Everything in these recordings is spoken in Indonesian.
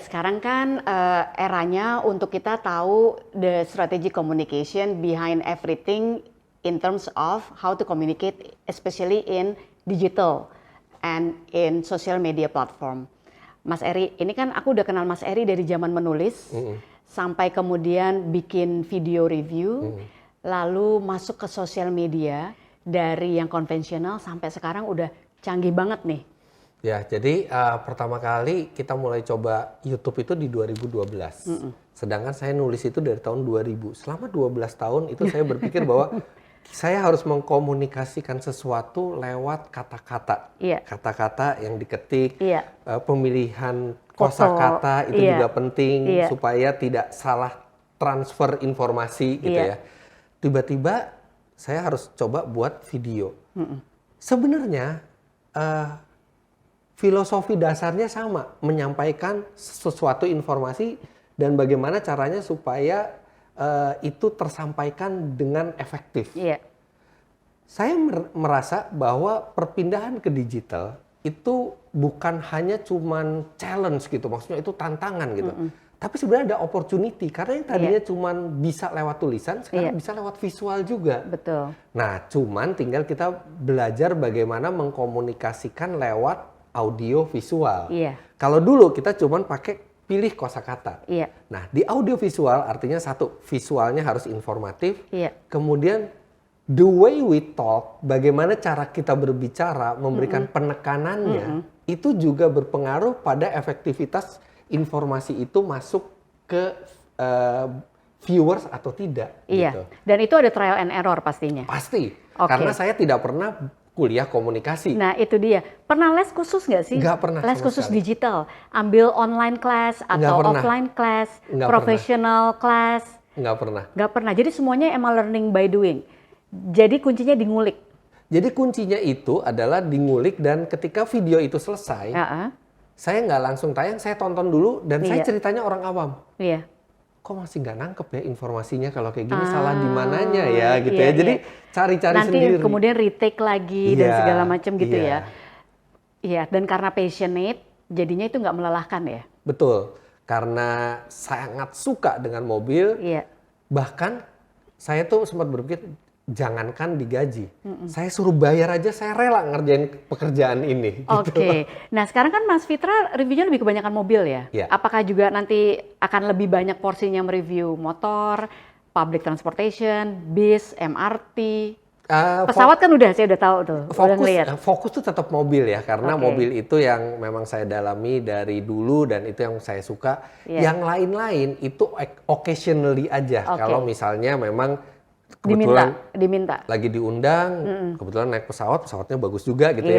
sekarang kan eranya untuk kita tahu the strategic communication behind everything in terms of how to communicate, especially in digital and in social media platform. Mas Eri, ini kan aku udah kenal Mas Eri dari zaman menulis, sampai kemudian bikin video review, lalu masuk ke sosial media, dari yang konvensional sampai sekarang udah canggih banget nih. Ya, jadi pertama kali kita mulai coba YouTube itu di 2012. Sedangkan saya nulis itu dari tahun 2000. Selama 12 tahun itu saya berpikir bahwa saya harus mengkomunikasikan sesuatu lewat kata-kata. Kata-kata yang diketik, pemilihan kosakata itu juga penting supaya tidak salah transfer informasi gitu ya. Tiba-tiba saya harus coba buat video. Sebenarnya filosofi dasarnya sama, menyampaikan sesuatu informasi dan bagaimana caranya supaya itu tersampaikan dengan efektif. Saya merasa bahwa perpindahan ke digital itu bukan hanya cuman challenge gitu, maksudnya itu tantangan gitu. Tapi sebenarnya ada opportunity karena yang tadinya cuman bisa lewat tulisan, sekarang bisa lewat visual juga. Betul. Nah, cuman tinggal kita belajar bagaimana mengkomunikasikan lewat audio visual. Kalau dulu kita cuma pakai pilih kosakata. Nah, di audio visual artinya satu, visualnya harus informatif. Kemudian the way we talk, bagaimana cara kita berbicara, memberikan penekanannya, itu juga berpengaruh pada efektivitas informasi itu masuk ke viewers atau tidak. Gitu. Dan itu ada trial and error pastinya. Pasti, karena saya tidak pernah kuliah komunikasi. Nah itu dia. Pernah les khusus nggak sih? Nggak pernah. Les khusus digital, ambil online class atau offline class, professional class? Nggak pernah. Nggak pernah. Jadi semuanya emang learning by doing. Jadi kuncinya di ngulik. Jadi kuncinya itu adalah di ngulik dan ketika video itu selesai, saya nggak langsung tayang, saya tonton dulu dan saya ceritanya orang awam. Kok masih nggak nangkep ya informasinya kalau kayak gini, salah di mananya ya gitu ya. Jadi cari-cari sendiri. Nanti kemudian retake lagi dan segala macam gitu ya. Iya, dan karena passionate, jadinya itu nggak melelahkan ya? Betul, karena sangat suka dengan mobil. Bahkan saya tuh sempat berpikir, jangankan digaji, saya suruh bayar aja, saya rela ngerjain pekerjaan ini. Oke. Nah sekarang kan Mas Fitra reviewnya lebih kebanyakan mobil ya? Apakah juga nanti akan lebih banyak porsinya mereview motor, public transportation, bis, MRT? Pesawat kan udah, saya udah tahu tuh. Fokus tuh tetap mobil ya, karena mobil itu yang memang saya dalami dari dulu dan itu yang saya suka. Yang lain-lain itu occasionally aja. Kalau misalnya memang kebetulan diminta lagi diundang, kebetulan naik pesawatnya bagus juga gitu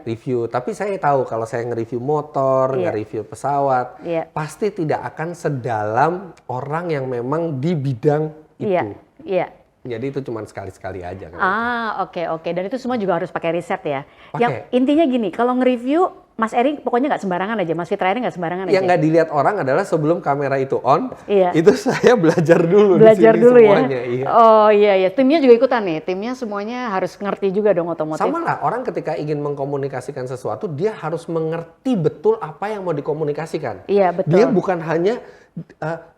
review. Tapi saya tahu kalau saya nge-review motor, nge-review pesawat, pasti tidak akan sedalam orang yang memang di bidang itu. Jadi itu cuma sekali-sekali aja. Oke. Dan itu semua juga harus pakai riset ya. Yang intinya gini, kalau nge-review Mas Eri pokoknya nggak sembarangan aja, Mas Fitra ini nggak sembarangan aja. Yang nggak dilihat orang adalah sebelum kamera itu on, itu saya belajar dulu di sini dulu semuanya. Timnya juga ikutan nih, timnya semuanya harus ngerti juga dong otomotif. Sama lah, orang ketika ingin mengkomunikasikan sesuatu, dia harus mengerti betul apa yang mau dikomunikasikan. Betul. Dia bukan hanya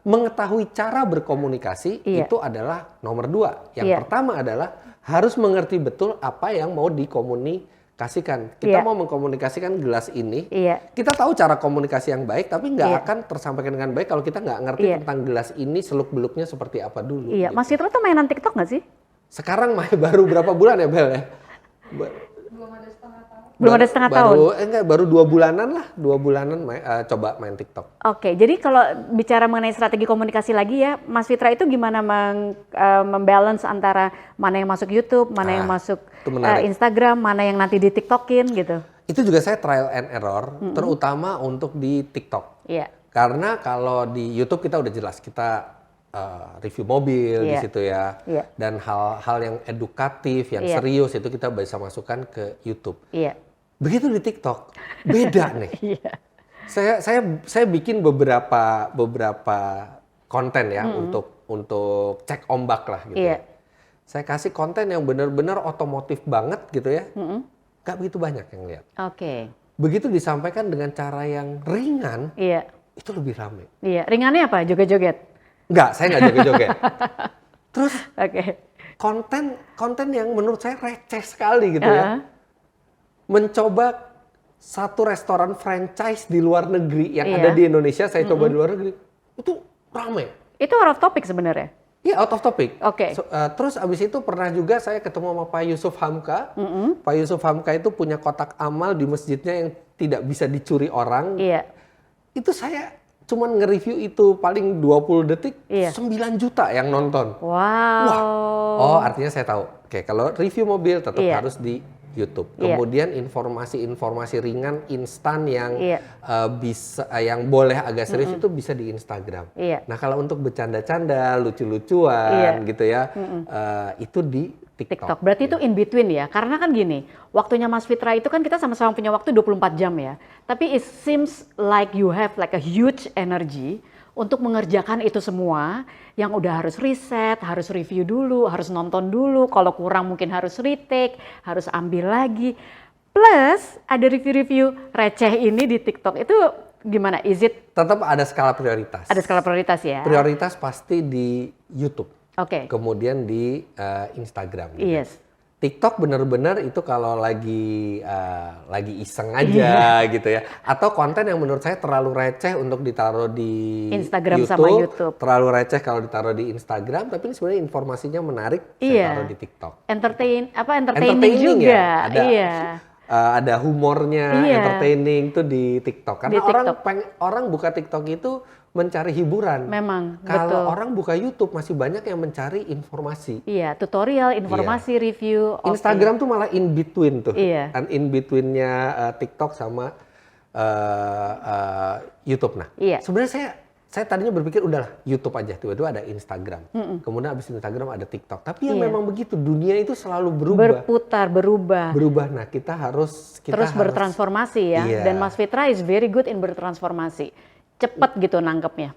mengetahui cara berkomunikasi, itu adalah nomor 2. Yang pertama adalah harus mengerti betul apa yang mau dikomunikasikan. Kita mau mengkomunikasikan gelas ini, kita tahu cara komunikasi yang baik, tapi nggak akan tersampaikan dengan baik kalau kita nggak ngerti tentang gelas ini seluk-beluknya seperti apa dulu. Gitu. Mas Fitra tuh mainan TikTok nggak sih? Sekarang baru berapa bulan ya Bel ya? Belum ada setengah tahun? Baru 2 bulanan lah, 2 bulanan coba main TikTok. Oke, jadi kalau bicara mengenai strategi komunikasi lagi ya, Mas Fitra itu gimana membalance antara mana yang masuk YouTube, mana yang masuk Instagram, mana yang nanti di TikTokin gitu? Itu juga saya trial and error, terutama untuk di TikTok. Karena kalau di YouTube kita udah jelas, kita review mobil di situ ya, dan hal-hal yang edukatif, yang serius itu kita bisa masukkan ke YouTube. Begitu di TikTok beda nih. Saya bikin beberapa konten ya untuk cek ombak lah gitu. Saya kasih konten yang benar-benar otomotif banget gitu ya. Gak begitu banyak yang lihat. Begitu disampaikan dengan cara yang ringan, itu lebih rame. Iya, ringannya apa? Joget-joget? Enggak, saya nggak joget-joget. Terus Oke. konten yang menurut saya receh sekali gitu ya. Mencoba satu restoran franchise di luar negeri yang ada di Indonesia, saya coba di luar negeri, itu rame. Itu out of topic sebenarnya. Iya, out of topic. Oke. Terus abis itu pernah juga saya ketemu sama Pak Yusuf Hamka. Pak Yusuf Hamka itu punya kotak amal di masjidnya yang tidak bisa dicuri orang. Iya. Itu saya cuman nge-review itu paling 20 detik, 9 juta yang nonton. Wow. Wah, oh artinya saya tahu. Oke, kalau review mobil tetap harus di YouTube. Kemudian informasi-informasi ringan, instan yang bisa, yang boleh agak serius itu bisa di Instagram. Nah kalau untuk bercanda-canda, lucu-lucuan gitu ya, itu di TikTok. Berarti itu in between ya, karena kan gini, waktunya Mas Fitra itu kan kita sama-sama punya waktu 24 jam ya. Tapi it seems like you have like a huge energy untuk mengerjakan itu semua, yang udah harus riset, harus review dulu, harus nonton dulu, kalau kurang mungkin harus retake, harus ambil lagi. Plus ada review-review receh ini di TikTok, itu gimana? Is it? Tetap ada skala prioritas. Ada skala prioritas ya? Prioritas pasti di YouTube. Oke. Kemudian di Instagram. Gitu. Yes. TikTok benar-benar itu kalau lagi iseng aja gitu ya. Atau konten yang menurut saya terlalu receh untuk ditaruh di Instagram sama YouTube. Terlalu receh kalau ditaruh di Instagram, tapi ini sebenarnya informasinya menarik, saya taruh di TikTok. Entertaining juga. Ya. Ada humornya, entertaining tuh di TikTok. Karena orang buka TikTok itu mencari hiburan. Memang, kalau orang buka YouTube masih banyak yang mencari informasi. Iya, tutorial, informasi, review. Instagram tuh malah in between tuh. Iya. In betweennya TikTok sama YouTube. Nah, sebenarnya saya tadinya berpikir udahlah YouTube aja, tiba-tiba ada Instagram. Kemudian abis Instagram ada TikTok. Tapi memang begitu, dunia itu selalu berubah. Berputar, berubah. Nah, kita harus bertransformasi ya. Dan Mas Fitra is very good in bertransformasi. Cepet gitu nangkepnya.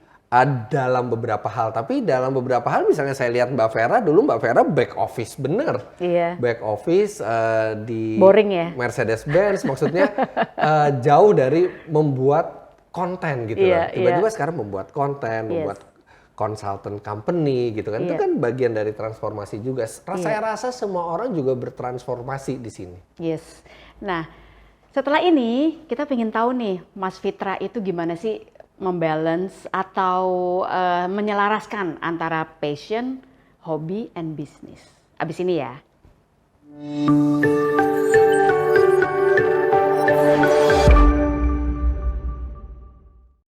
Dalam beberapa hal, tapi dalam beberapa hal misalnya saya lihat Mbak Vera, dulu Mbak Vera back office bener. Iya. Back office di boring ya? Mercedes-Benz, maksudnya jauh dari membuat konten gitu loh. Tiba-tiba sekarang membuat konten, membuat consultant company gitu kan. Itu kan bagian dari transformasi juga. Saya rasa semua orang juga bertransformasi di sini. Yes. Nah, setelah ini kita pengen tahu nih, Mas Fitra itu gimana sih membalance atau menyelaraskan antara passion, hobi, and business. Abis ini ya.